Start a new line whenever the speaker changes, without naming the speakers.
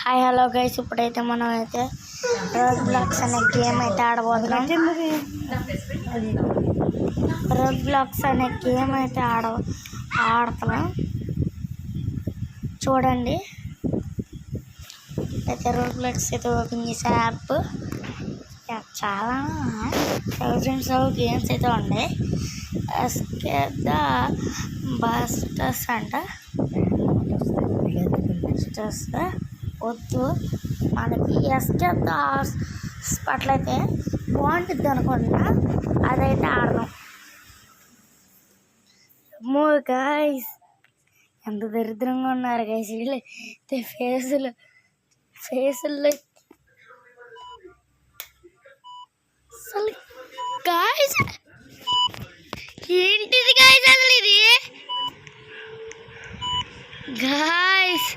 Hi hello guys, ఇప్పుడైతే మనం అయితే రోడ్ బ్లాక్స్ అనే గేమ్ అయితే ఆడబోతున్నాం. రోడ్ బ్లాక్స్ అనే గేమ్ అయితే ఆడుతున్నాం. చూడండి, అయితే రోడ్ బ్లాక్స్ అయితే ఓపెన్ చేసే యాప్. చాలా థౌజండ్స్ ఆఫ్ గేమ్స్ అయితే ఉన్నాయి. ఎస్కేప్ ద బస్టర్స్ అంట. వద్దు, మనకి ఎస్కేప్ ద స్పాట్లు అయితే బాగుంటుంది అనుకుంటా. అదైతే ఆడదాం. అమ్మో గైస్, ఎంత దరిద్రంగా ఉన్నారు గైస్ వీళ్ళు. ఫేసులు అసలు గాయస్, ఏంటిది గాయస్? అసలు ఇది గాయస్